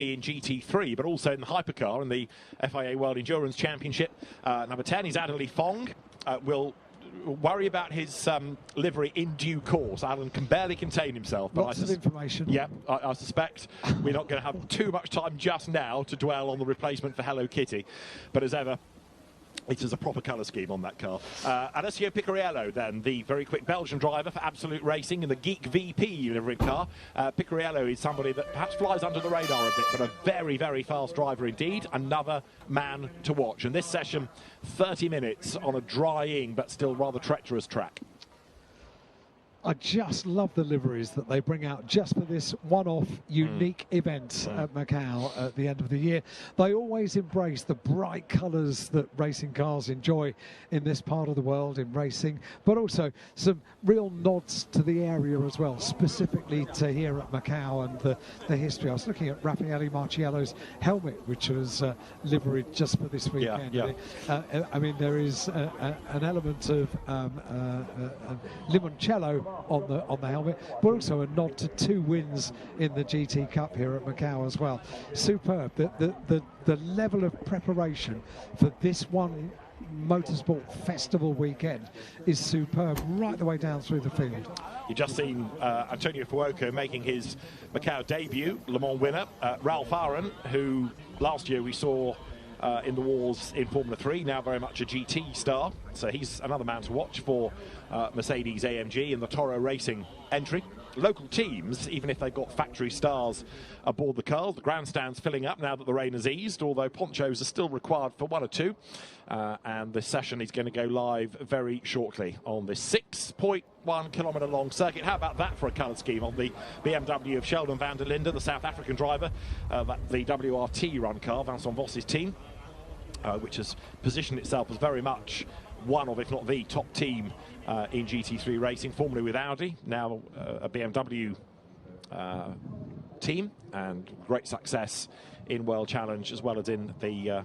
in GT3, but also in the hypercar in the FIA World Endurance Championship. Number 10 is Alan Fong. We'll worry about his livery in due course. Alan can barely contain himself. But Lots of information. Yeah, I suspect we're not going to have too much time just now to dwell on the replacement for Hello Kitty. But as ever, it is a proper colour scheme on that car. Alessio Picariello, then, the very quick Belgian driver for Absolute Racing in the Geek VP livery car. Picariello is somebody that perhaps flies under the radar a bit, but a very, very fast driver indeed. Another man to watch. And this session, 30 minutes on a drying but still rather treacherous track. I just love the liveries that they bring out just for this one-off unique event at Macau at the end of the year. They always embrace the bright colours that racing cars enjoy in this part of the world in racing, but also some real nods to the area as well, specifically to here at Macau and the history. I was looking at Raffaele Marciello's helmet, which was liveried just for this weekend. I mean, there is an element of limoncello on the helmet, but also a nod to 2 wins in the GT Cup here at Macau as well. Superb. The level of preparation for this one motorsport festival weekend is superb right the way down through the field. You've just seen Antonio Fuoco making his Macau debut, Le Mans winner, Ralph Aaron, who last year we saw in the wars in Formula 3, now very much a GT star. So he's another man to watch for Mercedes AMG in the Toro Racing entry. Local teams, even if they've got factory stars aboard the cars, the grandstand's filling up now that the rain has eased, although ponchos are still required for 1 or 2. And this session is going to go live very shortly on this 6.1 kilometre long circuit. How about that for a colour scheme on the BMW of Sheldon van der Linde, the South African driver, the WRT run car, Vincent Voss's team, which has positioned itself as very much one of, if not the top team in GT3 racing, formerly with Audi, now a BMW team, and great success in World Challenge as well as in the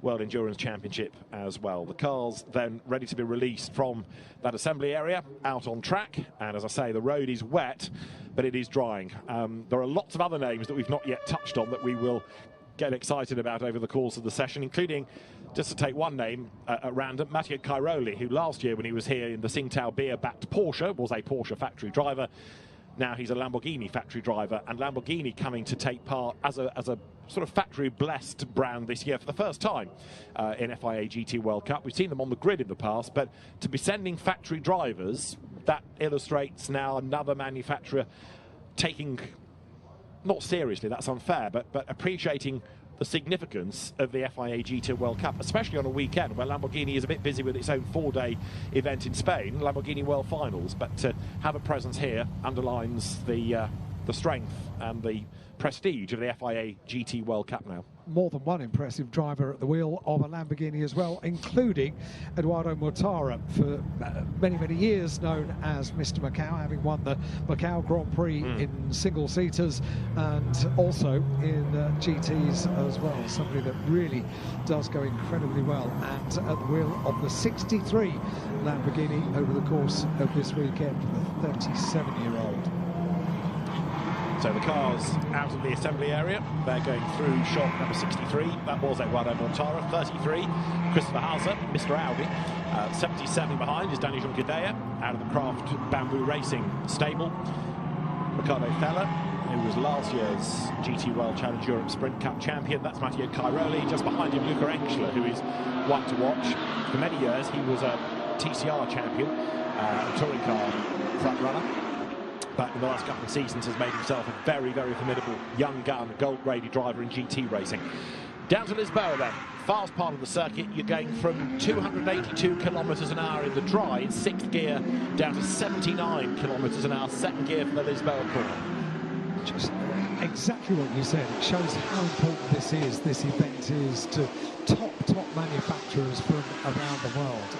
World Endurance Championship as well. The cars then ready to be released from that assembly area out on track, and as I say, the road is wet, but it is drying. There are lots of other names that we've not yet touched on that we will get excited about over the course of the session, including, just to take one name at random, Matteo Cairoli, who last year when he was here in the Tsingtao beer-backed Porsche was a Porsche factory driver. Now he's a Lamborghini factory driver, and Lamborghini coming to take part as a sort of factory-blessed brand this year for the first time in FIA GT World Cup. We've seen them on the grid in the past, but to be sending factory drivers, that illustrates now another manufacturer taking, not seriously, that's unfair, but appreciating the significance of the FIA GT World Cup, especially on a weekend where Lamborghini is a bit busy with its own 4-day event in Spain, Lamborghini World Finals. But to have a presence here underlines the strength and the prestige of the FIA GT World Cup now. More than one impressive driver at the wheel of a Lamborghini as well, including Eduardo Mortara, for many, many years known as Mr. Macau, having won the Macau Grand Prix in single-seaters and also in GTs as well. Somebody that really does go incredibly well, and at the wheel of the 63 Lamborghini over the course of this weekend for the 37-year-old. So the cars out of the assembly area, they're going through shop number 63, that was Eduardo Mortara, 33, Christopher Hauser, Mr. Audi, 77 behind is Danny Junqueira, out of the Craft Bamboo Racing stable, Ricardo Feller, who was last year's GT World Challenge Europe Sprint Cup champion, that's Matteo Cairoli, just behind him Luca Enschler, who is one to watch. For many years he was a TCR champion, a touring car front runner, but in the last couple of seasons has made himself a very, very formidable young gun, gold-graded driver in GT racing. Down to Lisboa then, fast part of the circuit, you're going from 282 kilometres an hour in the dry in 6th gear down to 79 kilometres an hour, 2nd gear for the Lisboa corner. Just exactly what you said. It shows how important this event is to top manufacturers from around the world.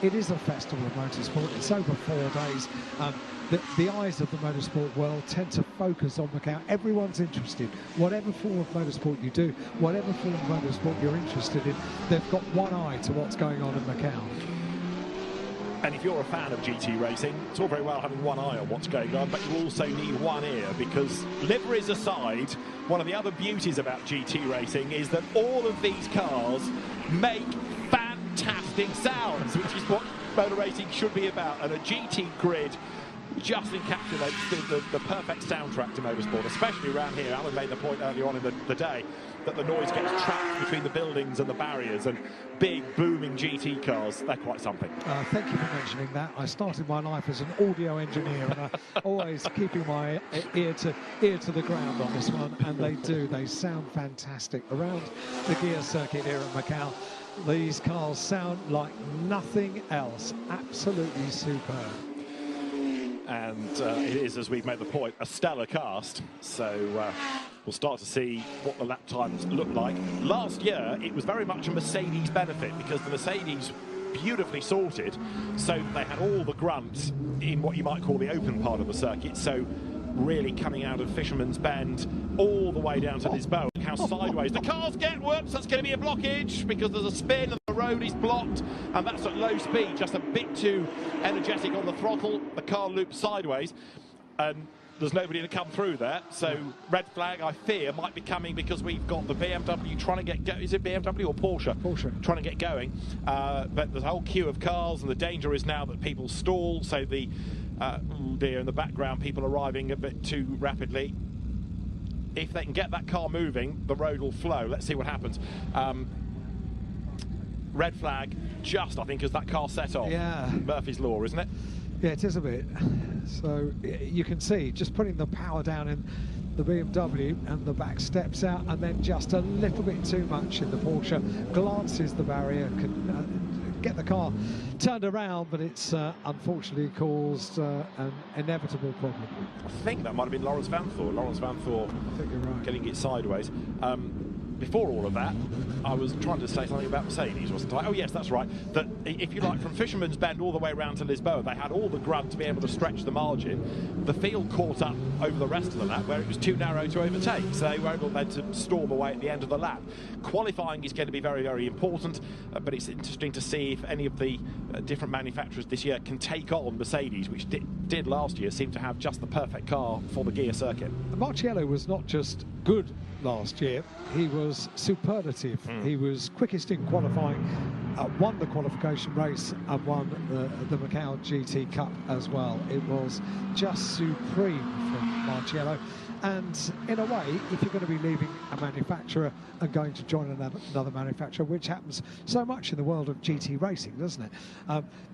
It is a festival of motorsport. It's over 4 days. The eyes of the motorsport world tend to focus on Macau. Everyone's interested. Whatever form of motorsport you do, whatever form of motorsport you're interested in, they've got one eye to what's going on in Macau. And if you're a fan of GT racing, it's all very well having one eye on what's going on, but you also need one ear, because liveries aside, one of the other beauties about GT racing is that all of these cars make fantastic sounds, which is what motor racing should be about. And a GT grid just encapsulates the perfect soundtrack to motorsport, especially around here. Alan made the point earlier on in the day that the noise gets trapped between the buildings and the barriers, and big booming GT cars, they're quite something. Thank you for mentioning that. I started my life as an audio engineer, and I'm always keeping my ear to the ground on this one, and they sound fantastic. Around the gear circuit here at Macau, these cars sound like nothing else. Absolutely superb. And it is, as we've made the point, a stellar cast. So we'll start to see what the lap times look like. Last year, it was very much a Mercedes benefit, because the Mercedes beautifully sorted, so they had all the grunt in what you might call the open part of the circuit. So really coming out of Fisherman's Bend all the way down to Lisboa. How sideways the cars get. Whoops, that's going to be a blockage because there's a spin and the road is blocked, and that's at low speed, just a bit too energetic on the throttle. The car loops sideways and there's nobody to come through there, so red flag, I fear, might be coming, because we've got the BMW trying to get going. Is it BMW or Porsche? Porsche. Trying to get going, but there's a whole queue of cars, and the danger is now that people stall, so the deer in the background, people arriving a bit too rapidly. If they can get that car moving, the road will flow. Let's see what happens. Red flag, just, I think, as that car set off. Yeah. Murphy's Law, isn't it? Yeah, it is a bit. So you can see, just putting the power down in the BMW, and the back steps out, and then just a little bit too much in the Porsche. Glances the barrier, can get the car turned around, but it's unfortunately caused an inevitable problem. I think that might have been Lawrence Van Thor. Lawrence Van Thor, I think you're right, getting it sideways. Before all of that, I was trying to say something about Mercedes, wasn't I? Oh yes, that's right. That, if you like, from Fisherman's Bend all the way around to Lisboa, they had all the grunt to be able to stretch the margin. The field caught up over the rest of the lap, where it was too narrow to overtake, so they were able then to storm away at the end of the lap. Qualifying is going to be very, very important, but it's interesting to see if any of the different manufacturers this year can take on Mercedes, which did last year seem to have just the perfect car for the gear circuit. Marciello was not just good last year, he was superlative. He was quickest in qualifying, won the qualification race, and won the Macau GT Cup as well. It was just supreme from Marciello. And in a way, if you're going to be leaving a manufacturer and going to join another manufacturer, which happens so much in the world of GT racing, doesn't it?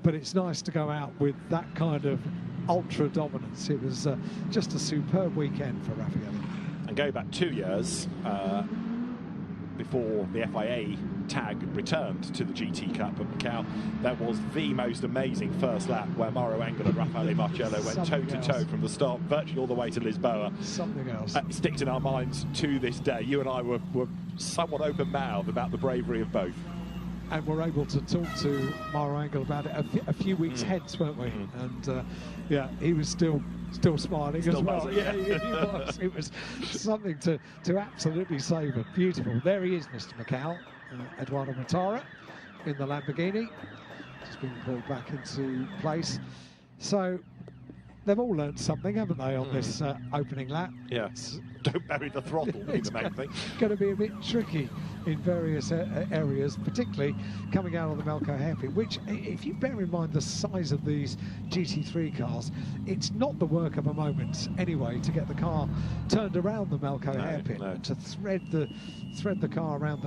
But it's nice to go out with that kind of ultra dominance. It was just a superb weekend for Raffaele. And go back 2 years before the FIA tag returned to the GT Cup at Macau, there was the most amazing first lap where Mauro Engel and Raffaele Marciello went toe-to-toe from the start, virtually all the way to Lisboa. Something else. It sticks in our minds to this day. You and I were somewhat open-mouthed about the bravery of both. And we're able to talk to Mauro Engel about it a few weeks hence, weren't we? And yeah, he was still smiling as well. Yeah, he was. It was something to absolutely savour. Beautiful. There he is, Mr. Macau, Eduardo Matara in the Lamborghini, just being pulled back into place. So they've all learned something, haven't they, on this opening lap? Yeah. Don't bury the throttle, would be the main thing. Going to be a bit tricky in various areas, particularly coming out on the Macau hairpin, which, if you bear in mind the size of these GT3 cars, it's not the work of a moment anyway to get the car turned around the Macau hairpin, to thread the car around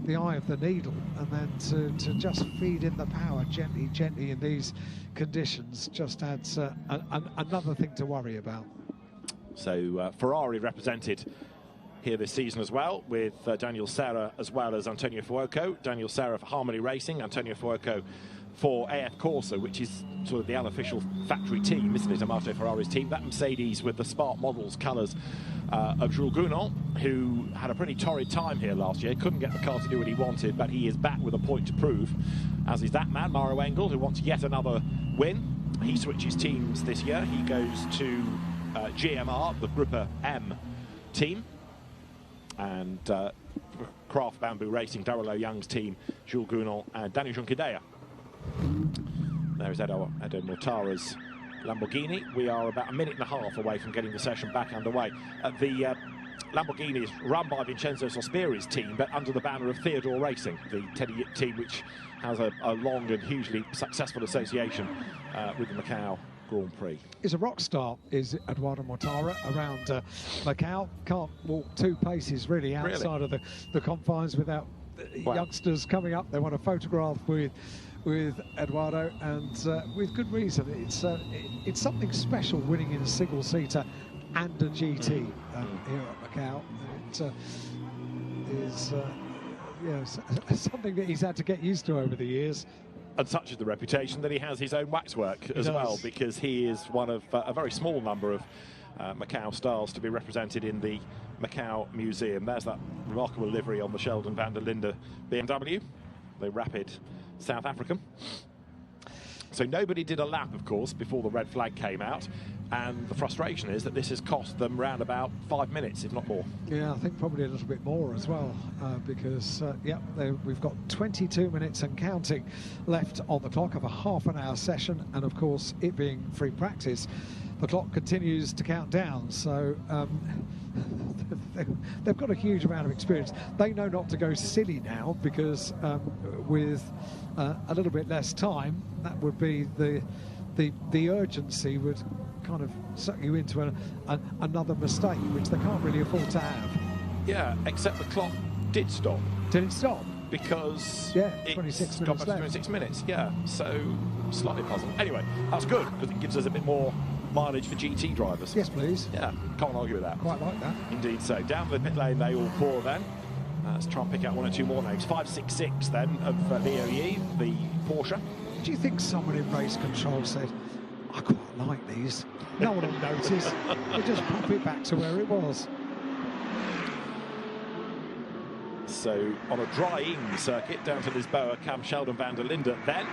the eye of the needle, and then to just feed in the power gently in these conditions just adds another thing to worry about. So Ferrari represented here this season as well, with Daniel Serra as well as Antonio Fuoco. Daniel Serra for Harmony Racing, Antonio Fuoco for AF Corsa, which is sort of the unofficial factory team, isn't it, Amato Ferrari's team. That Mercedes with the Spark Models colours of Jules Gounon, who had a pretty torrid time here last year, couldn't get the car to do what he wanted, but he is back with a point to prove, as is that man, Mauro Engel, who wants yet another win. He switches teams this year. He goes to GMR, the Gruppe M team, and Craft Bamboo Racing, Darrell Young's team, Jules Gounon and Daniel Junqueira. There's Edo Mortara's Lamborghini. We are about a minute and a half away from getting the session back underway. The Lamborghini is run by Vincenzo Sospiri's team, but under the banner of Theodore Racing, the Teddy Yip team, which has a long and hugely successful association with the Macau Grand Prix. He's a rock star, is Eduardo Mortara, around Macau. Can't walk 2 paces really outside of the confines without youngsters coming up. They want a photograph with Eduardo, and with good reason. It's something special winning in a single-seater and a GT here at Macau. It is something that he's had to get used to over the years. And such is the reputation that he has his own waxwork as well, because he is one of a very small number of Macau stars to be represented in the Macau Museum. There's that remarkable livery on the Sheldon van der Linde BMW, the Rapid South African. So nobody did a lap, of course, before the red flag came out, and the frustration is that this has cost them round about 5 minutes, if not more. Yeah, I think probably a little bit more as well, because we've got 22 minutes and counting left on the clock of a half-an-hour session, and of course, it being free practice, the clock continues to count down. So they've got a huge amount of experience. They know not to go silly now, because with a little bit less time, that would be the urgency would kind of suck you into another mistake, which they can't really afford to have. Yeah, except the clock did stop. Did it stop? Because 26 got back to 26 minutes. Yeah, so slightly puzzled. Anyway, that's good, because it gives us a bit more mileage for GT drivers. Yes, please. Yeah, can't argue with that. Quite like that. Indeed so. Down the pit lane they all pour then. Let's try and pick out 1 or 2 more names. 566 then of the OE, the Porsche. Do you think someone in race control said, I quite like these? No one will notice. We'll just pop it back to where it was. So on a drying circuit down to Lisboa, comes Sheldon van der Linde then.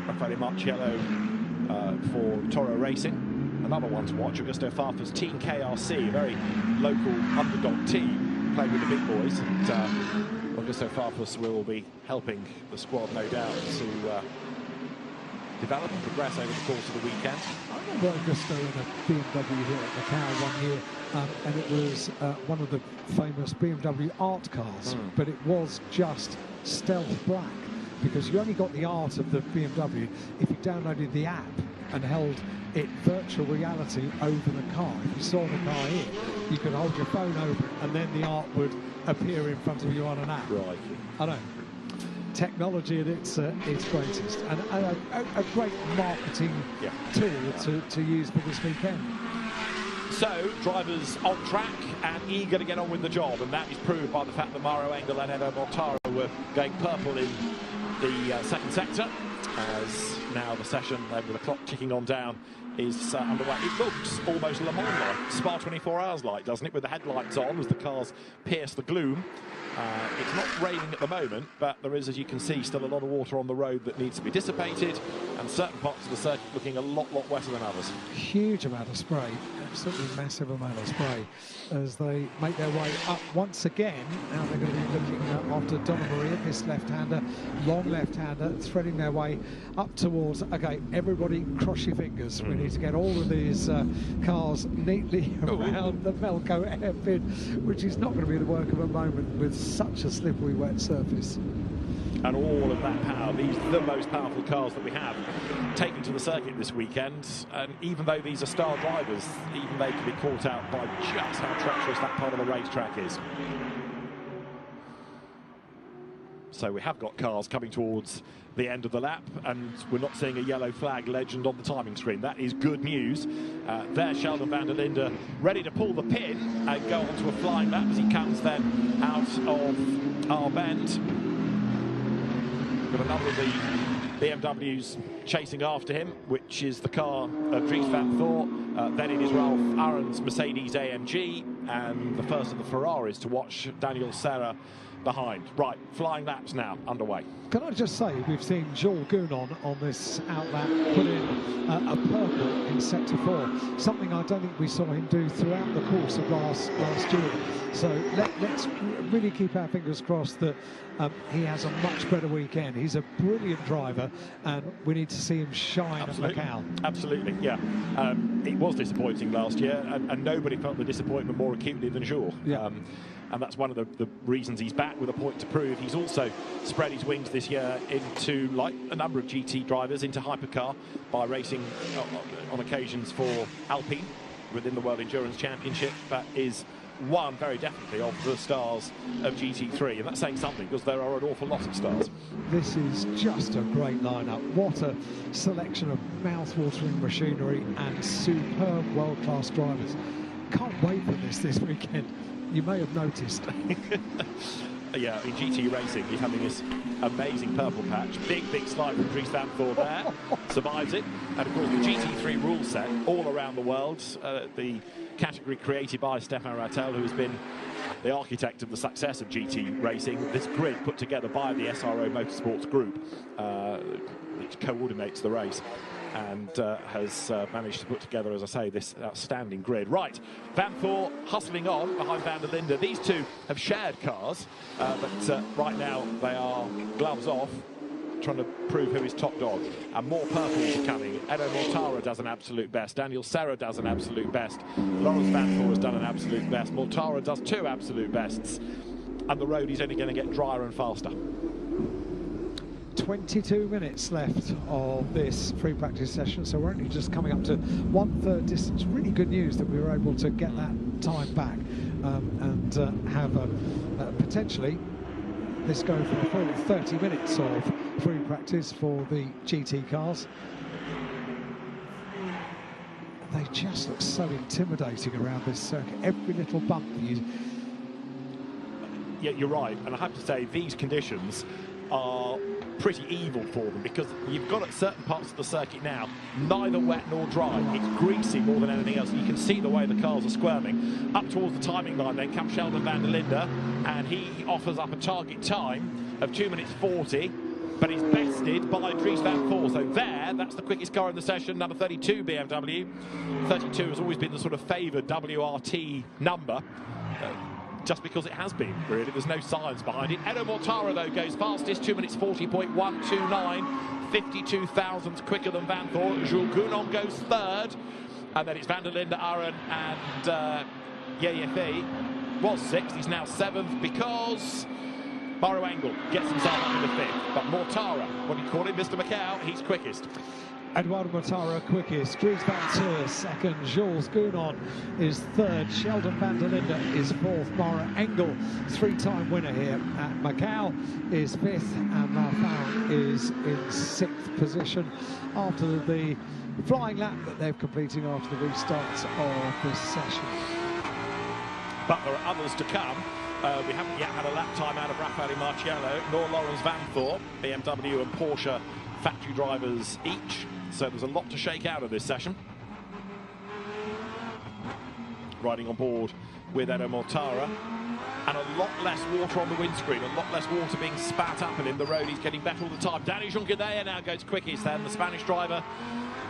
Raffaele Marciello for Toro Racing. Another one to watch, Augusto Farfus Team KRC, a very local underdog team, playing with the big boys. And Augusto Farfus will be helping the squad, no doubt, to develop and progress over the course of the weekend. I remember Augusto in a BMW here at Macau one year, and it was one of the famous BMW art cars, but it was just stealth black, because you only got the art of the BMW if you downloaded the app and held it virtual reality over the car. If you saw the car here, you could hold your phone over it, and then the art would appear in front of you on an app. Right. I know. Technology at its greatest, and a great marketing tool to use for this weekend. So, drivers on track and eager to get on with the job, and that is proved by the fact that Mauro Engel and Edo Mortara were going purple in the second sector, as now the session, with the clock ticking on down, is underway. It looks almost Le Mans-like, Spa 24 Hours-like, doesn't it, with the headlights on as the cars pierce the gloom. It's not raining at the moment, but there is, as you can see, still a lot of water on the road that needs to be dissipated, and certain parts of the circuit looking a lot wetter than others. Huge amount of spray, absolutely massive amount of spray, as they make their way up once again. Now they're going to be looking after Donna Maria, this left-hander, long left-hander, threading their way up towards, okay, everybody cross your fingers. We need to get all of these cars neatly around the Velco airpin, which is not going to be the work of a moment with such a slippery wet surface. And all of that power, these are the most powerful cars that we have taken to the circuit this weekend, and even though these are star drivers, even they can be caught out by just how treacherous that part of the racetrack is. So we have got cars coming towards the end of the lap, and we're not seeing a yellow flag legend on the timing screen. That is good news. There's Sheldon van der Linde ready to pull the pin and go onto a flying lap as he comes then out of our bend. Got a number of the BMWs chasing after him, which is the car of Dries van Thor. Then it is Ralph Aron's Mercedes AMG, and the first of the Ferraris to watch, Daniel Serra behind. Right, flying laps now underway. Can I just say, we've seen Jules Gounon on this outlap put in a purple in Sector 4, something I don't think we saw him do throughout the course of last year. So let's really keep our fingers crossed that he has a much better weekend. He's a brilliant driver, and we need to to see him shine at Macau. Absolutely, yeah. It was disappointing last year, and nobody felt the disappointment more acutely than Jules. Yeah. And that's one of the reasons he's back with a point to prove. He's also spread his wings this year into, like a number of GT drivers, into hypercar by racing on occasions for Alpine within the World Endurance Championship. That is one, very definitely, of the stars of GT3, and that's saying something because there are an awful lot of stars. This is just a great lineup. What a selection of mouth-watering machinery and superb world-class drivers. Can't wait for this weekend. You may have noticed. Yeah, in GT racing, he's having this amazing purple patch. Big slide from Dries Van Voort there. Survives it. And of course, the GT3 rule set all around the world. The category created by Stefan Rattel, who has been the architect of the success of GT racing. This grid put together by the SRO Motorsports Group, which coordinates the race, and has managed to put together, as I say, this outstanding grid. Right, Van Voort hustling on behind Van der Linde. These two have shared cars, but right now they are gloves off, trying to prove who is top dog. And more purples are coming. Edo Mortara does an absolute best. Daniel Serra does an absolute best. Lawrence Van Voort has done an absolute best. Mortara does two absolute bests. And the road is only going to get drier and faster. 22 minutes left of this free practice session, so we're only just coming up to 1/3 distance. Really good news that we were able to get that time back and have potentially this go for a full 30 minutes of free practice for the GT cars. They just look so intimidating around this circuit. Every little bump you... Yeah, you're right, and I have to say these conditions are pretty evil for them, because you've got at certain parts of the circuit now neither wet nor dry. It's greasy more than anything else. You can see the way the cars are squirming. Up towards the timing line then comes Sheldon van der Linde, and he offers up a target time of 2 minutes 40, but he's bested by Dries Van Voort. So that's the quickest car in the session, number 32 BMW. 32 has always been the sort of favoured WRT number. Just because it has been, really. There's no science behind it. Edo Mortara, though, goes fastest, 2 minutes 40.129, 52 thousandths quicker than Van Voort. Jules Gounon goes third, and then it's Van der Linde, Aron, and Yeyefi was sixth. He's now seventh because Mauro Engel gets himself up in the fifth. But Mortara, what do you call him, Mr. Macau? He's quickest. Eduardo Mortara quickest, Dries Van Voort second, Jules Gounon is third, Sheldon van der Linde is fourth, Mauro Engel, three-time winner here at Macau, is fifth, and Malfaun is in sixth position after the flying lap that they're completing after the restarts of this session. But there are others to come. We haven't yet had a lap time out of Raffaele Marciello, nor Lawrence Van Voort, BMW and Porsche factory drivers each. So there's a lot to shake out of this session. Riding on board with Edo Mortara, and a lot less water on the windscreen, a lot less water being spat up at him. The road is getting better all the time. Danny Junqueira now goes quickest then, the Spanish driver,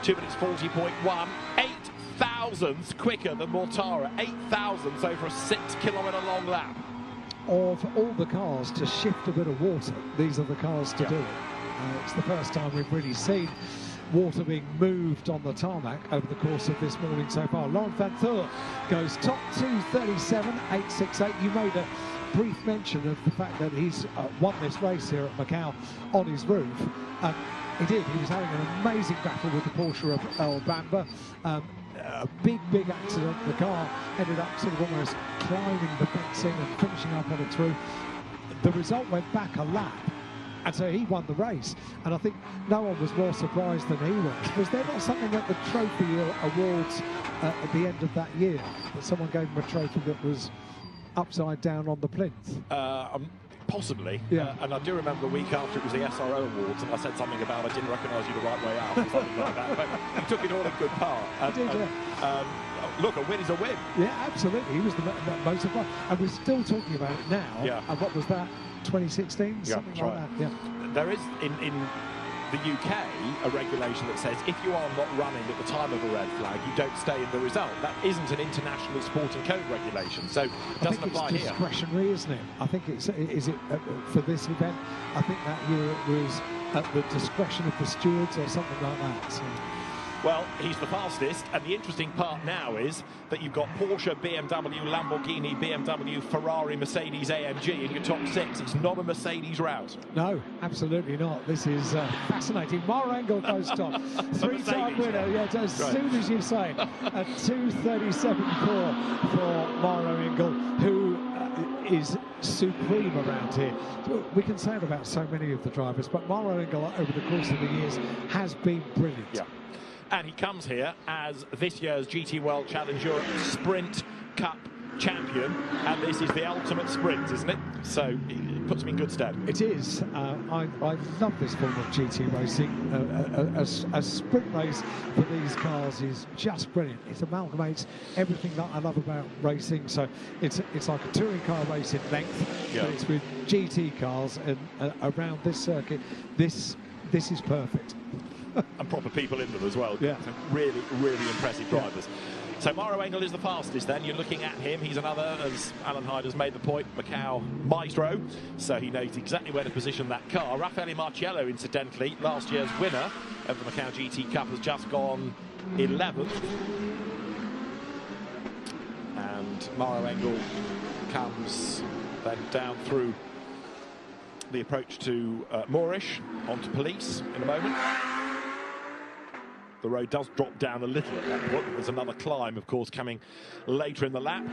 2 minutes 40.1, 8 thousandths quicker than Mortara, 8 thousandths over a 6 kilometre long lap. Of all the cars to shift a bit of water, these are the cars to do it. It's the first time we've really seen water being moved on the tarmac over the course of this morning so far. Laurent Van Voort goes top 2:37.868. You made a brief mention of the fact that he's won this race here at Macau on his roof. He did. He was having an amazing battle with the Porsche of El Bamba. A big accident. The car ended up sort of almost climbing the fencing and finishing up on its roof. The result went back a lap, and so he won the race, and I think no one was more surprised than he was. Was there not something at the trophy awards at the end of that year that someone gave him a trophy that was upside down on the plinth? Possibly, yeah. And I do remember the week after it was the SRO Awards, and I said something about I didn't recognise you the right way out, or something like that. But he took it all in good part. Look, a win is a win. Yeah, absolutely. He was the most of fun, and we're still talking about it now. Yeah. And what was that? 2016, yeah, something like right. that. Yeah. There is in the UK a regulation that says if you are not running at the time of a red flag, you don't stay in the result. That isn't an international sporting code regulation, so it doesn't apply here. It's discretionary, isn't it? I think it's for this event. I think that year it was at the discretion of the stewards or something like that. So. Well, he's the fastest, and the interesting part now is that you've got Porsche, BMW, Lamborghini, BMW, Ferrari, Mercedes, AMG in your top 6. It's not a Mercedes route. No, absolutely not. This is fascinating. Mara Engel goes top. Three-time winner, yeah, as soon as you say. A 2:37.4 for Mara Engel, who is supreme around here. We can say it about so many of the drivers, but Mara Engel, over the course of the years, has been brilliant. Yeah. And he comes here as this year's GT World Challenge Europe Sprint Cup champion, and this is the ultimate sprint, isn't it? So it puts him in good stead. It is. I love this form of GT racing. A sprint race for these cars is just brilliant. It amalgamates everything that I love about racing. So it's like a touring car race in length, but it's with GT cars, and around this circuit, this is perfect. And proper people in them as well. Yeah. So really, really impressive drivers. So Maro Engel is the fastest then. You're looking at him. He's another, as Alan Hyde has made the point, Macau maestro. So he knows exactly where to position that car. Raffaele Marciello, incidentally, last year's winner of the Macau GT Cup, has just gone 11th. And Maro Engel comes then down through the approach to Moorish, onto Police in a moment. The road does drop down a little at that point. There's another climb, of course, coming later in the lap.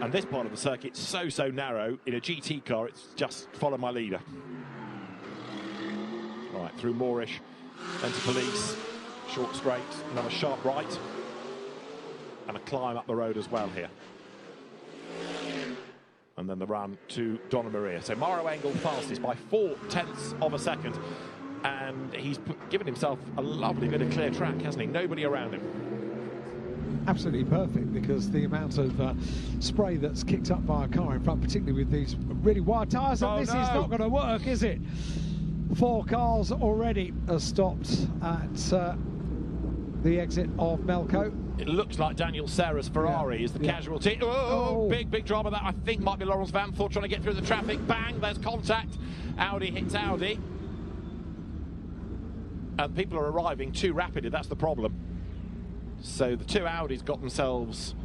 And this part of the circuit's so narrow. In a GT car, it's just follow my leader. All right, through Moorish, then to Police. Short straight, another sharp right. And a climb up the road as well here. And then the run to Donna Maria. So Maro Engel fastest by 0.4 of a second. And he's given himself a lovely bit of clear track, hasn't he? Nobody around him. Absolutely perfect, because the amount of spray that's kicked up by a car in front, particularly with these really wide tyres, and this is not going to work, is it? 4 cars already are stopped at the exit of Melco. It looks like Daniel Serra's Ferrari is the casualty. Oh, big drama that I think might be Laurence Vanthoor trying to get through the traffic. Bang, there's contact. Audi hits Audi. And people are arriving too rapidly, that's the problem. So the 2 Audis got themselves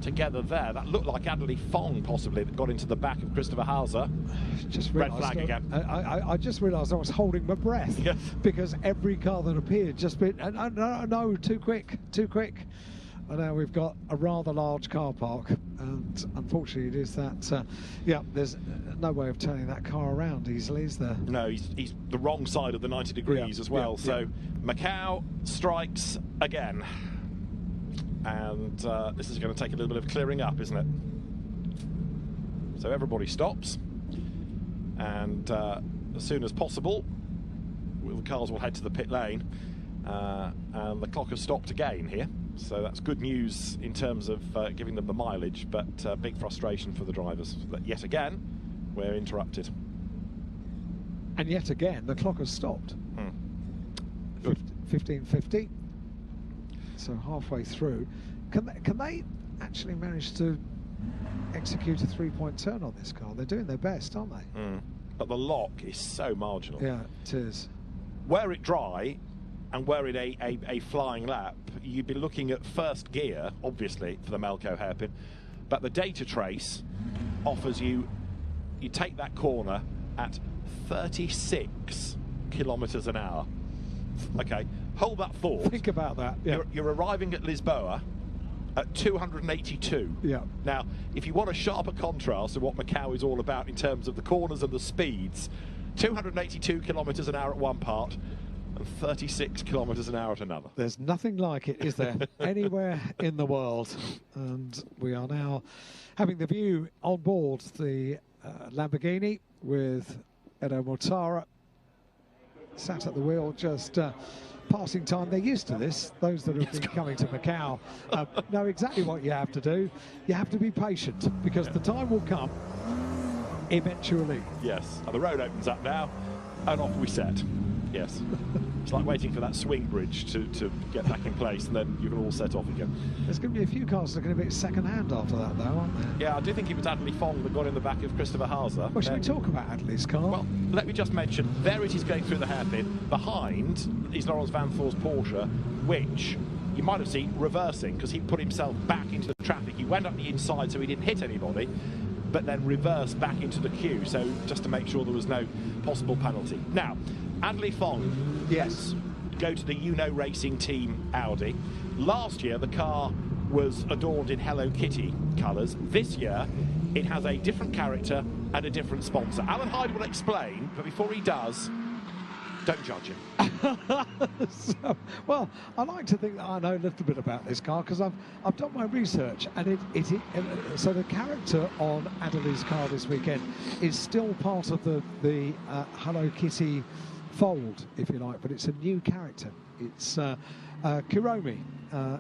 together there. That looked like Adderley Fong, possibly, that got into the back of Christopher Hauser. Just red flag again. I just realised I was holding my breath, because every car that appeared just been, no, too quick. And now we've got a rather large car park, and unfortunately it is that, there's no way of turning that car around easily, is there? No, he's the wrong side of the 90 degrees as well. So Macau strikes again. And this is going to take a little bit of clearing up, isn't it? So everybody stops. And as soon as possible, the cars will head to the pit lane. And the clock has stopped again here. So that's good news in terms of giving them the mileage, but big frustration for the drivers that yet again we're interrupted. And yet again the clock has stopped. 15:50. So halfway through. Can they actually manage to execute a 3-point turn on this car? They're doing their best, aren't they? But the lock is so marginal. Yeah, it is. Were it dry and were it a flying lap, you'd be looking at first gear, obviously, for the Melco hairpin. But the data trace offers you take that corner at 36 kilometers an hour. Okay, hold that thought. Think about that. You're arriving at Lisboa at 282. Yeah. Now, if you want a sharper contrast to what Macau is all about in terms of the corners and the speeds, 282 kilometers an hour at one part, and 36 kilometers an hour at another. There's nothing like it, is there, anywhere in the world? And we are now having the view on board the Lamborghini with Edo Mortara sat at the wheel, just passing time. They're used to this. Those that have been coming to Macau know exactly what you have to do. You have to be patient, because the time will come eventually. Yes, and the road opens up now, and off we set. Yes. It's like waiting for that swing bridge to get back in place, and then you can all set off again. There's going to be a few cars that are going to be second-hand after that, though, aren't there? Yeah, I do think it was Adley Fong that got in the back of Christopher Haase. Well, should we talk about Adley's car? Well, let me just mention, there it is going through the hairpin. Behind is Laurens Vanthoor's Porsche, which you might have seen reversing, because he put himself back into the traffic. He went up the inside so he didn't hit anybody, but then reversed back into the queue, so just to make sure there was no possible penalty. Now, Adley Fong, yes, go to the Uno Racing Team Audi. Last year, the car was adorned in Hello Kitty colours. This year, it has a different character and a different sponsor. Alan Hyde will explain, but before he does, don't judge him. Well, I like to think that I know a little bit about this car because I've done my research, and so the character on Adley's car this weekend is still part of the Hello Kitty fold, if you like, but it's a new character. It's Kuromi,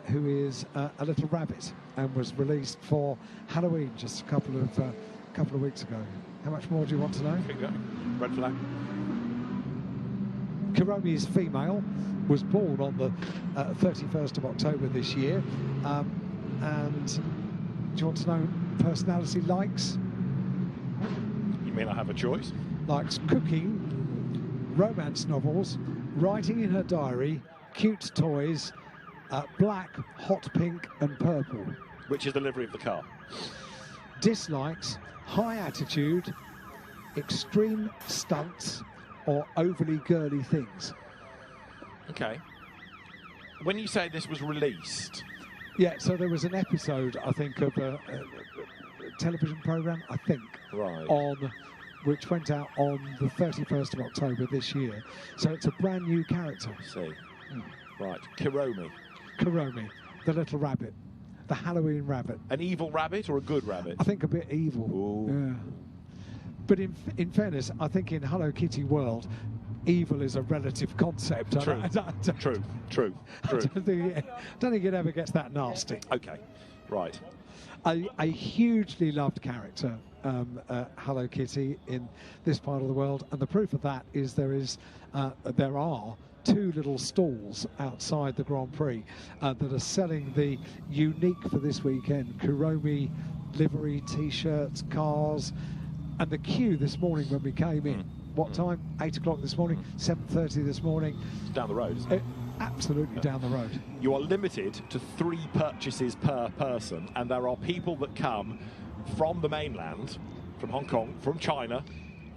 who is a little rabbit and was released for Halloween just a couple of weeks ago. How much more do you want to know? Red flag. Kuromi is female, was born on the 31st of October this year, and do you want to know personality likes? You mean I have a choice? Likes cooking, romance novels, writing in her diary, cute toys, black, hot pink and purple. Which is the livery of the car. Dislikes high attitude, extreme stunts, or overly girly things. Okay. When you say this was released... Yeah, so there was an episode, I think, of a television programme, I think, right, which went out on the 31st of October this year. So it's a brand new character. I see. Right, Kuromi. Kuromi, the little rabbit, the Halloween rabbit. An evil rabbit or a good rabbit? I think a bit evil. Ooh. Yeah. But in fairness, I think in Hello Kitty world, evil is a relative concept. True. True. I don't think it ever gets that nasty. Okay, right. A hugely loved character, Hello Kitty, in this part of the world, and the proof of that is there are two little stalls outside the Grand Prix that are selling the unique for this weekend Kuromi livery T-shirts, cars. And the queue this morning when we came in, what time? 8 o'clock this morning, 7:30 this morning. It's down the road, isn't it? Absolutely down the road. You are limited to 3 purchases per person, and there are people that come from the mainland, from Hong Kong, from China,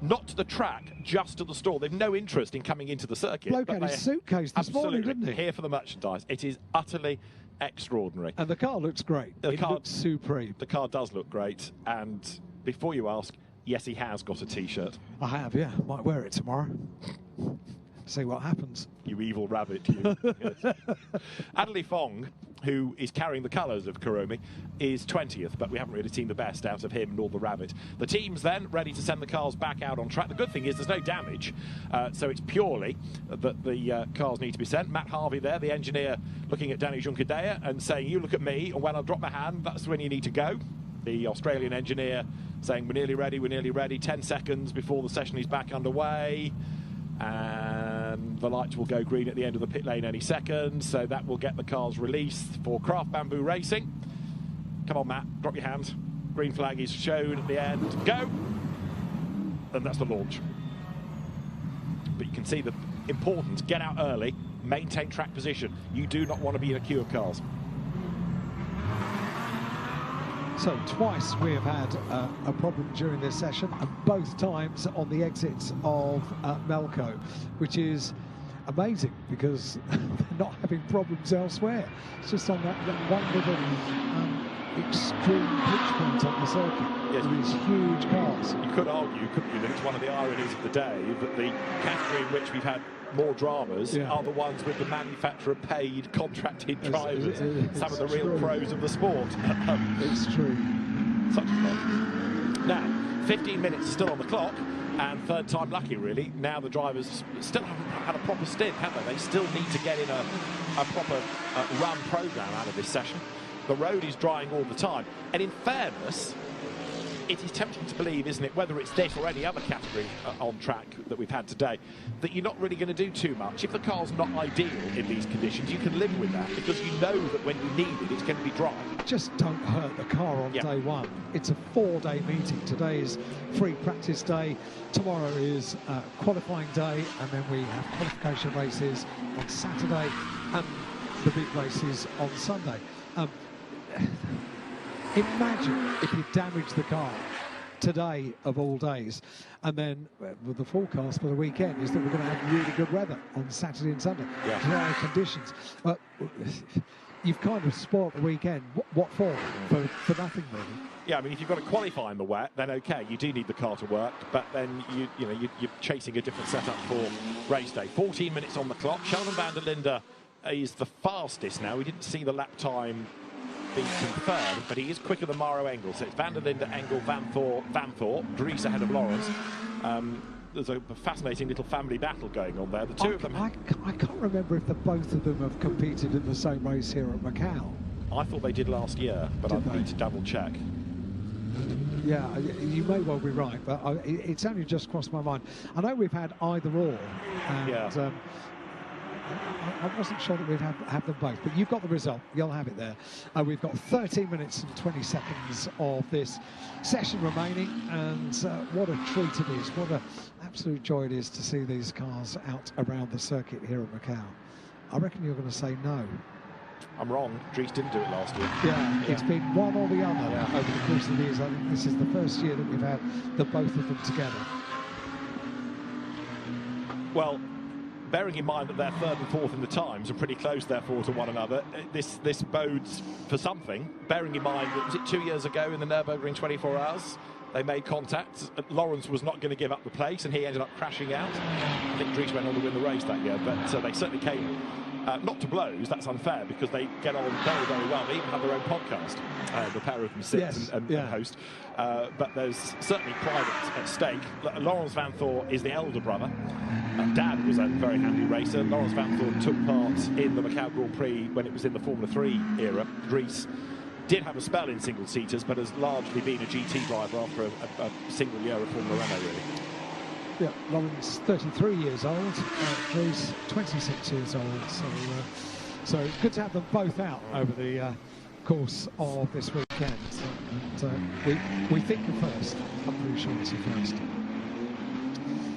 not to the track, just to the store. They've no interest in coming into the circuit. Bloke had his suitcase this morning, didn't he? Here for the merchandise. It is utterly extraordinary. And the car looks great. It looks supreme. The car does look great, and before you ask, yes, he has got a T-shirt. I have, yeah. Might wear it tomorrow. See what happens. You evil rabbit, you. Yes. Adley Fong, who is carrying the colours of Kuromi, is 20th, but we haven't really seen the best out of him nor the rabbit. The team's then ready to send the cars back out on track. The good thing is there's no damage, so it's purely that the cars need to be sent. Matt Harvey there, the engineer, looking at Danny Juncadella and saying, you look at me, and when I drop my hand, that's when you need to go. The Australian engineer saying, we're nearly ready, 10 seconds before the session is back underway. And the lights will go green at the end of the pit lane any second, so that will get the cars released for Craft Bamboo Racing. Come on, Matt, drop your hand. Green flag is shown at the end. Go! And that's the launch. But you can see the importance. Get out early, maintain track position. You do not want to be in a queue of cars. So twice we have had a problem during this session, and both times on the exits of Melco, which is amazing because they're not having problems elsewhere. It's just on that one little extreme pitch point on the circuit. Yes, with these huge cars. You could argue, couldn't you, that it's one of the ironies of the day that the category in which we've had more dramas are the ones with the manufacturer-paid, contracted drivers, some of the real pros of the sport. It's true. Such fun. Now, 15 minutes still on the clock, and third time lucky, really. Now the drivers still haven't had a proper stint, have they? They still need to get in a proper run programme out of this session. The road is drying all the time, and in fairness, it is tempting to believe, isn't it, whether it's this or any other category on track that we've had today, that you're not really going to do too much. If the car's not ideal in these conditions, you can live with that, because you know that when you need it, it's going to be dry. Just don't hurt the car on day one. It's a 4-day meeting. Today is free practice day. Tomorrow is qualifying day, and then we have qualification races on Saturday and the big races on Sunday. Imagine if you damaged the car today of all days, and then with the forecast for the weekend is that we're going to have really good weather on Saturday and Sunday, dry conditions. You've kind of spoilt the weekend. What for? For nothing, really. Yeah, I mean, if you've got to qualify in the wet, then okay, you do need the car to work, but then you're chasing a different setup for race day. 14 minutes on the clock. Sheldon van der Linde is the fastest now. We didn't see the lap time being confirmed, but he is quicker than Mauro Engel. So it's van der Linde, Engel, Van Thorp, Dries ahead of Lawrence. There's a fascinating little family battle going on there. The two of them. I can't remember if the both of them have competed in the same race here at Macau. I thought they did last year, but I need to double check. Yeah, you may well be right, but it's only just crossed my mind. I know we've had either or, and I wasn't sure that we'd have them both, but you've got the result. You'll have it there. We've got 13 minutes and 20 seconds of this session remaining, and what a treat it is. What an absolute joy it is to see these cars out around the circuit here at Macau. I reckon you're going to say no. I'm wrong. Dries didn't do it last year. Yeah, it's been one or the other over the course of the years. I think this is the first year that we've had the both of them together. Well, bearing in mind that they're third and fourth in the times are pretty close, therefore, to one another, this bodes for something. Bearing in mind that, was it 2 years ago in the Nürburgring 24 hours, they made contact. Lawrence was not going to give up the place, and he ended up crashing out. I think Dries went on to win the race that year, but they certainly came not to blows. That's unfair, because they get on very, very well. They even have their own podcast, the pair of them sit and host. But there's certainly pride at stake. Lawrence Van Thorp is the elder brother. Dad was a very handy racer. Lawrence Van Thorp took part in the Macau Grand Prix when it was in the Formula 3 era. Dries did have a spell in single-seaters, but has largely been a GT driver after a single year of Formula Renault, really. Yeah, Lawrence 33 years old, Dries 26 years old, so good to have them both out over the course of this weekend. And we think the first. I'm pretty sure it's the first.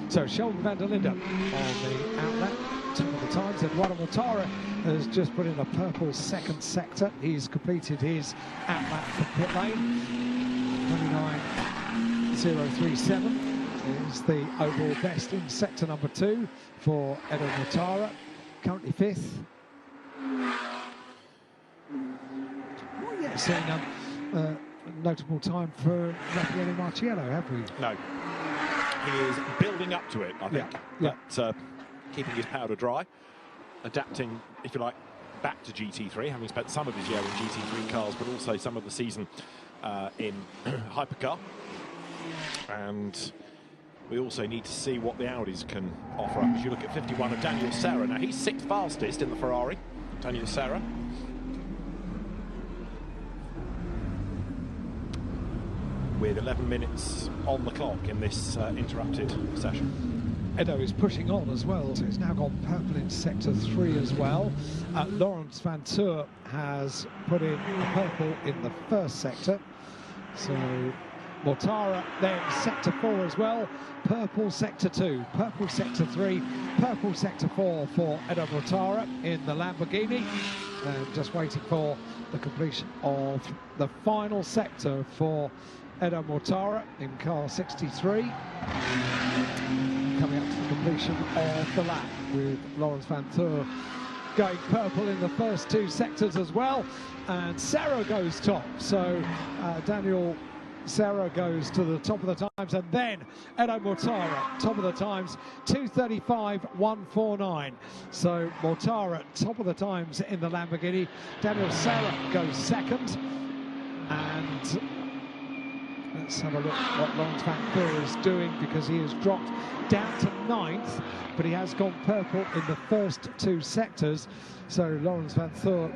So Sheldon van der Linde on the outlet, top of the times. Eduardo Mortara has just put in a purple second sector. He's completed his outlet for pit lane. 29.037 is the overall best in sector number 2 for Edo Mortara, currently 5th. Not yet seen a notable time for Raffaele Marciello, have we? No. He is building up to it, I think. But keeping his powder dry, adapting, if you like, back to GT3, having spent some of his year in GT3 cars, but also some of the season in hypercar. And we also need to see what the Audis can offer up. As you look at 51 of Daniel Serra. Now, he's 6th fastest in the Ferrari, Daniel Serra. With 11 minutes on the clock in this interrupted session. Edo is pushing on as well, so he's now gone purple in sector 3 as well. Lawrence Van Thorp has put in purple in the first sector. So Mortara then sector 4 as well, purple sector 2, purple sector 3, purple sector 4 for Edo Mortara in the Lamborghini, and just waiting for the completion of the final sector for Edo Mortara in car 63, coming up to the completion of the lap with Lawrence Van Thorp going purple in the first 2 sectors as well, and Serra goes top, so Daniel Serra goes to the top of the times, and then Edo Mortara, top of the times, 2:35.149. So Mortara, top of the times in the Lamborghini. Daniel Serra goes second, and let's have a look what Lawrence Van Thorp is doing, because he has dropped down to 9th, but he has gone purple in the first 2 sectors. So Lawrence Van Thorp,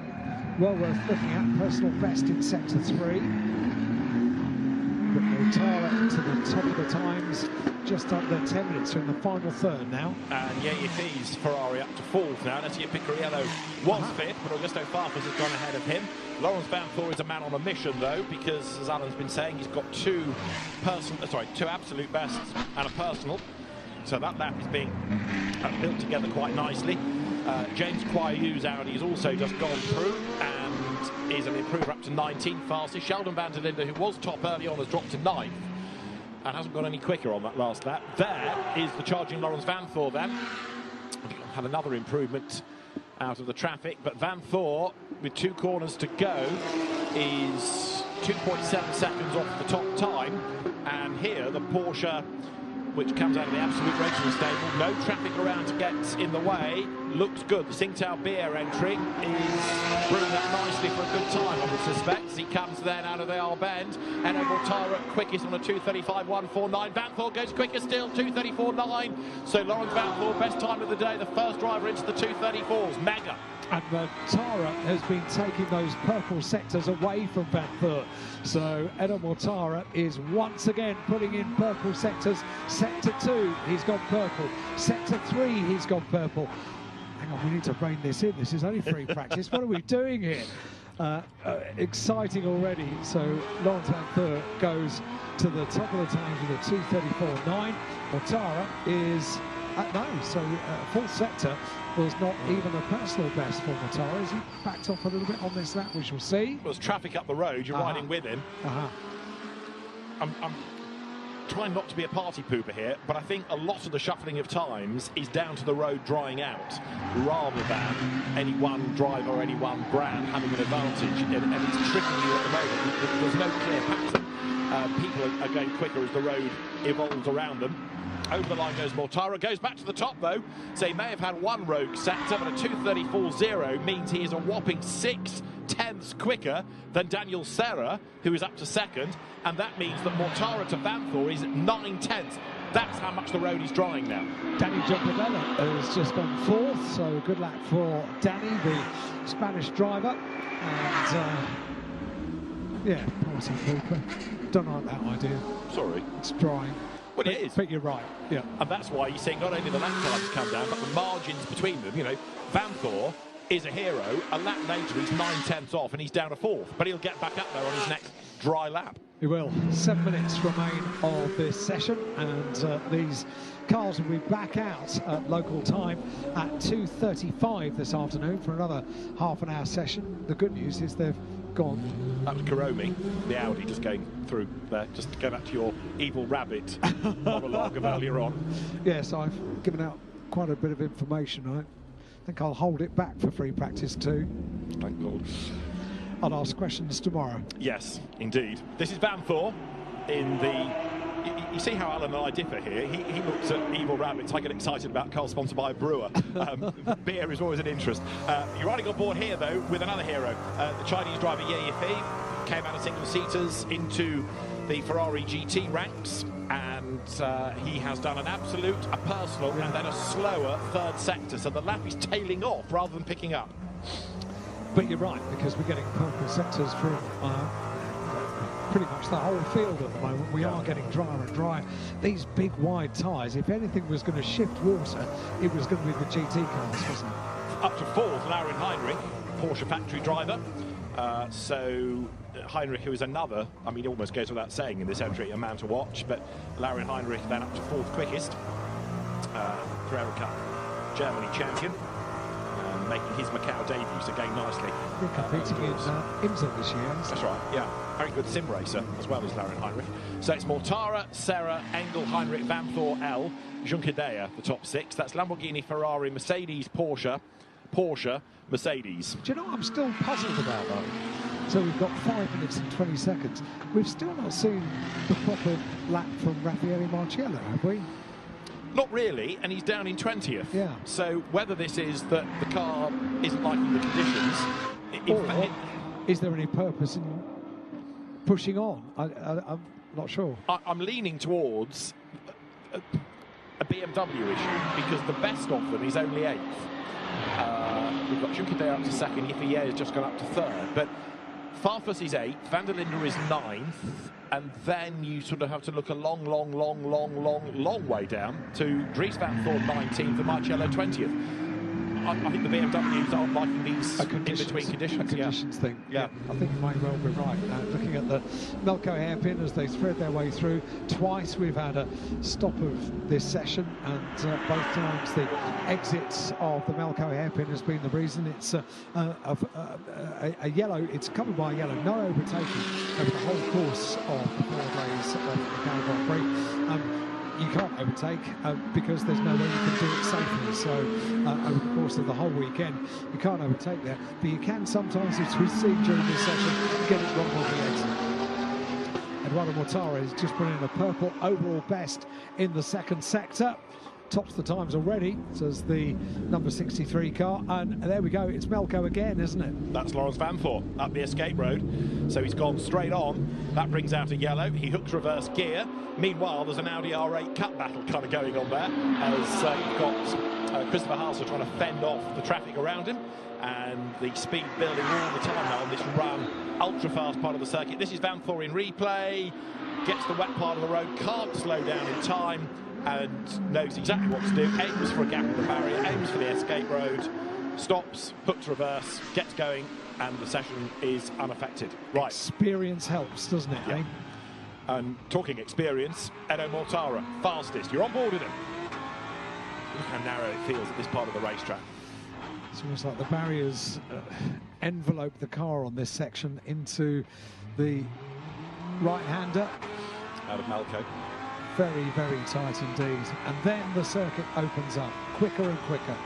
well worth looking at, personal best in sector 3. Mortara to the top of the times, just under 10 minutes in the final third now. And Yefi's Ferrari up to fourth now. Alessio Picariello was fifth, but Augusto Farfus has gone ahead of him. Lawrence Van Thor is a man on a mission, though, because, as Alan's been saying, he's got two absolute bests and a personal. So that lap is being built together quite nicely. James Quayu's Audi has also just gone through and is an improver up to 19th fastest. Sheldon van der Linde, who was top early on, has dropped to 9th and hasn't gone any quicker on that last lap. There is the charging Lawrence Van Thor then. Had another improvement out of the traffic, but Van Thor, with 2 corners to go, is 2.7 seconds off the top time. And here, the Porsche, which comes out of the Absolute Racing stable, no traffic around to get in the way, looks good. The Tsingtao Beer entry is brewing up nicely for a good time, I would suspect. As he comes then out of the R bend. Enno Mortara quickest on a 2:35.149. Van Thor goes quicker still, 2:34.9. So Lawrence Van Thor, best time of the day, the first driver into the 2:34s. Mega. And Mortara has been taking those purple sectors away from Van Thor. So Enno Mortara is once again putting in purple sectors. Sector 2, he's gone purple. Sector 3, he's gone purple. Hang on, we need to rein this in. This is only free practice. What are we doing here? Exciting already. So Lawrence Van Thor goes to the top of the times with a 2:34.9. Mortara is full sector was not even a personal best for Mortara. Has he backed off a little bit on this lap? We shall see. There's traffic up the road. You're riding with him. I'm trying not to be a party pooper here, but I think a lot of the shuffling of times is down to the road drying out, rather than any one driver or any one brand having an advantage. And it's tricking you at the moment. There's no clear pattern. People are going quicker as the road evolves around them. Over the line goes Mortara, goes back to the top though, so he may have had one rogue sector, but a 2:34.0 means he is a whopping 6/10ths quicker than Daniel Serra, who is up to second, and that means that Mortara to Van Thor is 9/10ths. That's how much the road is drying now. Danny Giacomello has just gone fourth, so good luck for Danny, the Spanish driver. And yeah, party pooper. Don't like that idea. Sorry. It's drying. Well, it is. But you're right, yeah. And that's why you're seeing not only the lap times come down, but the margins between them. You know, Van Thor is a hero. A lap later, he's 9/10ths off, and he's down to fourth. But he'll get back up there on his next dry lap. He will. 7 minutes remain of this session, and these cars will be back out at local time at 2:35 this afternoon for another half-an-hour session. The good news is they've gone. That was Karomi, the Audi, just going through there. Just to go back to your evil rabbit monologue of earlier on. Yes, I've given out quite a bit of information. I think I'll hold it back for free practice 2. Thank God. I'll ask questions tomorrow. Yes, indeed. This is Van Thor in the... You see how Alan and I differ here. He looks at evil rabbits. I get excited about cars sponsored by a brewer. Beer is always an interest. You're riding on board here, though, with another hero. The Chinese driver Ye Yifi came out of single-seaters into the Ferrari GT ranks, and he has done an absolute, a personal, and then a slower third sector. So the lap is tailing off rather than picking up. But you're right, because we're getting purple sectors from pretty much the whole field at the moment. We are getting drier and drier. These big wide tyres, if anything was going to shift water, it was going to be the GT cars, wasn't it? Up to fourth, Laurin Heinrich, Porsche factory driver. So Heinrich, who is another, I mean, it almost goes without saying in this entry, a man to watch, but Laurin Heinrich then up to fourth quickest. Carrera Cup Germany champion. Making his Macau debut, so going nicely. We're competing in IMSA this year. That's right, yeah. Very good sim racer, as well as Laurin Heinrich. So it's Mortara, Serra, Engel, Heinrich, Van Thor, L, Junqueira, the top 6. That's Lamborghini, Ferrari, Mercedes, Porsche, Mercedes. Do you know what I'm still puzzled about, though? So we've got 5 minutes and 20 seconds. We've still not seen the proper lap from Raffaele Marciello, have we? Not really, and he's down in 20th. Yeah. So whether this is that the car isn't liking the conditions, or is there any purpose in pushing on? I'm not sure. I'm leaning towards a BMW issue, because the best of them is only 8th. We've got Junqueira up to second, Yifi has just gone up to third, but Farfus is 8th, Van der Linde is 9th, and then you sort of have to look a long way down to Dries Van Thorn 19th and Marcello 20th. I think the BMWs aren't liking these in-between conditions. Thing. Yeah. I think you might well be right. Looking at the Melco hairpin as they thread their way through, twice we've had a stop of this session, and both times the exits of the Melco hairpin has been the reason. It's a yellow, it's covered by a yellow, no overtaking over the whole course of the 4 days of the Macau Grand Prix. You can't overtake because there's no way you can do it safely. So over the course of the whole weekend, you can't overtake there. But you can sometimes, as we've seen during this session, get it wrong on the exit. Eduardo Mortara has just put in a purple overall best in the second sector. Tops the times already, says the number 63 car, and there we go, it's Melco again, isn't it? That's Laurens Vanthoor up the escape road, so he's gone straight on. That brings out a yellow. He hooks reverse gear. Meanwhile, there's an Audi R8 Cup battle kind of going on there, as you've got Christopher Haase trying to fend off the traffic around him, and the speed building all the time now on this run, ultra-fast part of the circuit. This is Vanthoor in replay, gets the wet part of the road, can't slow down in time, and knows exactly what to do, aims for a gap in the barrier, aims for the escape road, stops, hooks reverse, gets going, and the session is unaffected. Right. Experience helps, doesn't it, yeah. eh? And talking experience, Edo Mortara, fastest. You're on board with him. Look how narrow it feels at this part of the racetrack. It's almost like the barriers envelope the car on this section into the right-hander. Out of Melco. Very, very tight indeed. And then the circuit opens up quicker and quicker.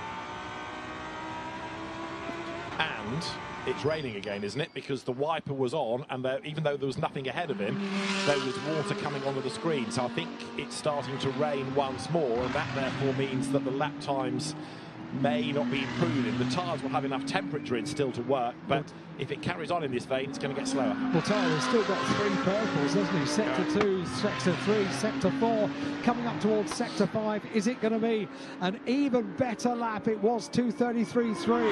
And it's raining again, isn't it? Because the wiper was on, and even though there was nothing ahead of him, there was water coming onto the screen. So I think it's starting to rain once more, and that therefore means that the lap times may not be improving. The tyres will have enough temperature in still to work, but if it carries on in this vein, it's going to get slower. Mortara's still got 3 purples, hasn't he? Sector 2, Sector 3, Sector 4, coming up towards Sector 5. Is it going to be an even better lap? It was 2:33.3.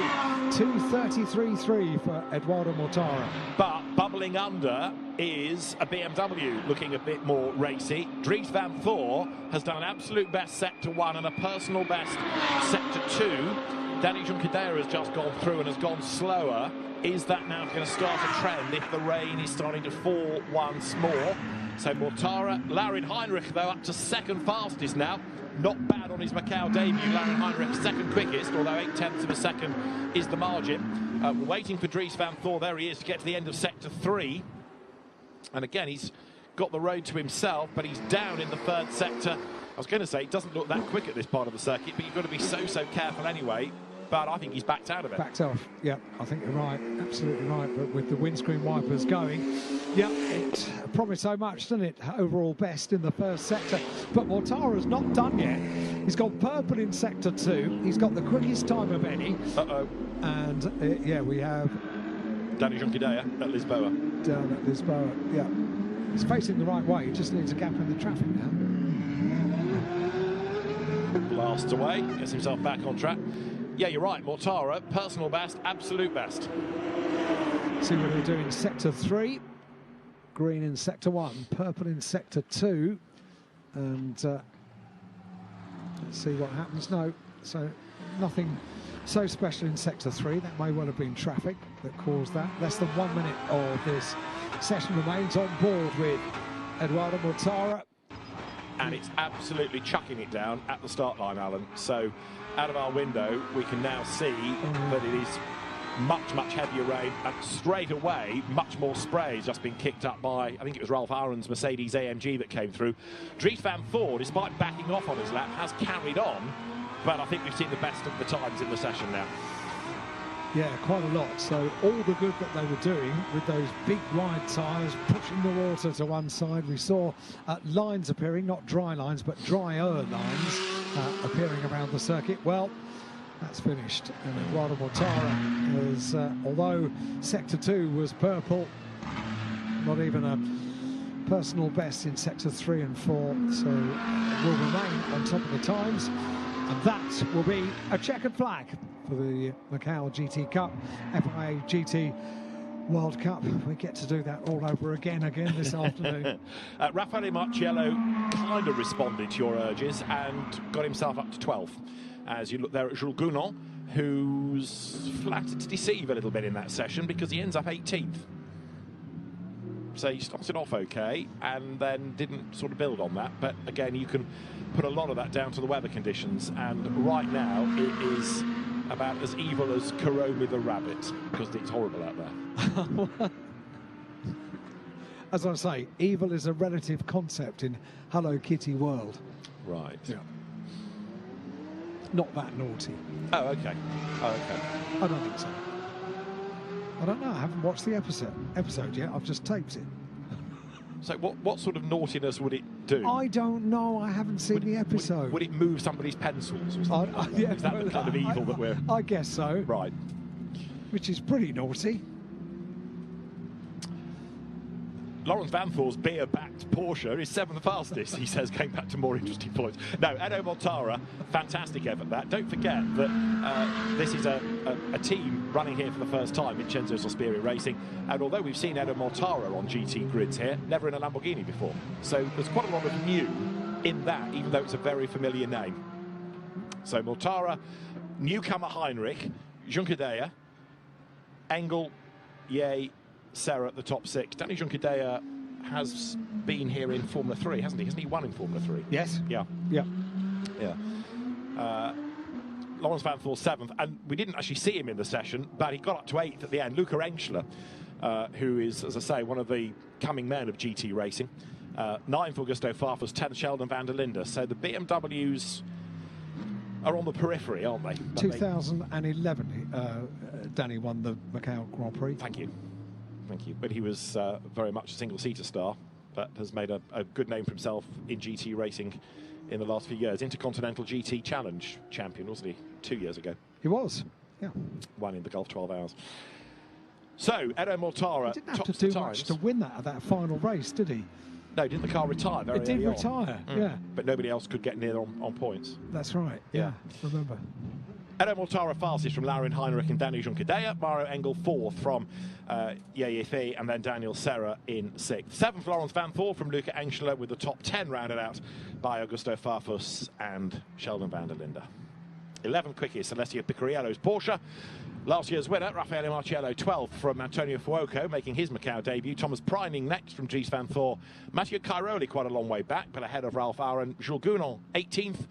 2:33.3 for Eduardo Mortara. But bubbling under is a BMW looking a bit more racy. Dries Vanthoor has done an absolute best Sector 1 and a personal best Sector 2. Danny Juncadella has just gone through and has gone slower. Is that now going to start a trend if the rain is starting to fall once more? So Mortara, Laurin Heinrich though up to second fastest now. Not bad on his Macau debut. Laurin Heinrich second quickest, although 0.8 of a second is the margin. We're waiting for Dries Vanthoor. There he is to get to the end of Sector 3. And again, he's got the road to himself, but he's down in the 3rd sector. I was going to say, it doesn't look that quick at this part of the circuit, but you've got to be so careful anyway. But I think he's backed out of it. Backed off, yeah, I think you're right, absolutely right. But with the windscreen wipers going, yeah, it promised so much, doesn't it? Overall best in the 1st sector. But Mortara's not done yet. He's got purple in Sector 2. He's got the quickest time of any. Uh-oh. And, yeah, we have Danny Juncadella at Lisboa. Down at Lisboa, yeah. He's facing the right way. He just needs a gap in the traffic now. Blasts away, gets himself back on track. Yeah, you're right, Mortara, personal best, absolute best. See what we're doing in Sector 3. Green in Sector 1, purple in Sector 2. And let's see what happens. No, so nothing so special in Sector 3. That may well have been traffic that caused that. Less than 1 minute of this session remains. On board with Eduardo Mortara. And it's absolutely chucking it down at the start line, Alan. So out of our window, we can now see that it is much heavier rain, and straight away much more spray has just been kicked up by, I think it was Ralph Aaron's Mercedes AMG that came through. Dries Vanthoor, despite backing off on his lap, has carried on, but I think we've seen the best of the times in the session now. Yeah, quite a lot. So all the good that they were doing with those big wide tyres, pushing the water to one side. We saw lines appearing, not dry lines, but drier lines appearing around the circuit. Well, that's finished. And Eduardo Mortara has, although Sector 2 was purple, not even a personal best in Sector 3 and 4, so will remain on top of the times. And that will be a checkered flag for the Macau GT Cup, FIA GT World Cup. We get to do that all over again this afternoon. Raffaele Marciello kind of responded to your urges and got himself up to 12th. As you look there at Jules Gounon, who's flattered to deceive a little bit in that session because he ends up 18th. So he started off okay and then didn't sort of build on that. But again, you can put a lot of that down to the weather conditions. And right now, it is about as evil as Kuromi the rabbit, because it's horrible out there. As I say, evil is a relative concept in Hello Kitty world. Right. Yeah. Not that naughty. Oh, okay. Oh, okay. I don't think so. I don't know. I haven't watched the episode yet. I've just taped it. So what sort of naughtiness would it do? I don't know. I haven't seen the episode. Would it move somebody's pencils or something like that? Yeah, is that the kind of evil that we're... I guess so. Right. Which is pretty naughty. Lawrence Vanthor's beer-backed Porsche is 7th fastest, he says, going back to more interesting points. No, Edo Mortara, fantastic effort that. Don't forget that this is a team running here for the first time, Vincenzo Sospiri Racing, and although we've seen Edo Mortara on GT grids here, never in a Lamborghini before. So there's quite a lot of new in that, even though it's a very familiar name. So Mortara, newcomer Heinrich, Junqueira, Engel, Ye, Serra at the top 6. Danny Junqueira has been here in Formula 3, hasn't he? Hasn't he won in Formula 3? Yes. Yeah. Yeah. Yeah. Lawrence Vanthor 7th, and we didn't actually see him in the session, but he got up to 8th at the end. Luca Engschler, who is, as I say, one of the coming men of GT racing. 9th Augusto Farfus, 10th Sheldon van der Linde. So the BMWs are on the periphery, aren't they? 2011, Danny won the Macau Grand Prix. Thank you. Thank you. But he was very much a single-seater star, but has made a good name for himself in GT racing in the last few years. Intercontinental GT Challenge champion, wasn't he? 2 years ago. He was, yeah. Won in the Gulf 12 Hours. So, Edo Mortara, he didn't have to do much to win that final race, did he? No, didn't the car retire very early on? It did retire, yeah. But nobody else could get near on points. That's right, yeah. Remember. Edo Mortara fastest from Laurin Heinrich and Danny Junqueira. Mario Engel 4th from Ye Thi, and then Daniel Serra in 6th. 7th Lawrence Vanthor from Luca Engschler, with the top 10 rounded out by Augusto Farfus and Sheldon van der Linde. 11th quickest, Alessio Picariello's Porsche. Last year's winner, Raffaele Marciello, 12th from Antonio Fuoco, making his Macau debut. Thomas Preining next from Dries Vanthor. Matteo Cairoli quite a long way back, but ahead of Ralph Aaron. Jules Gounon, 18th.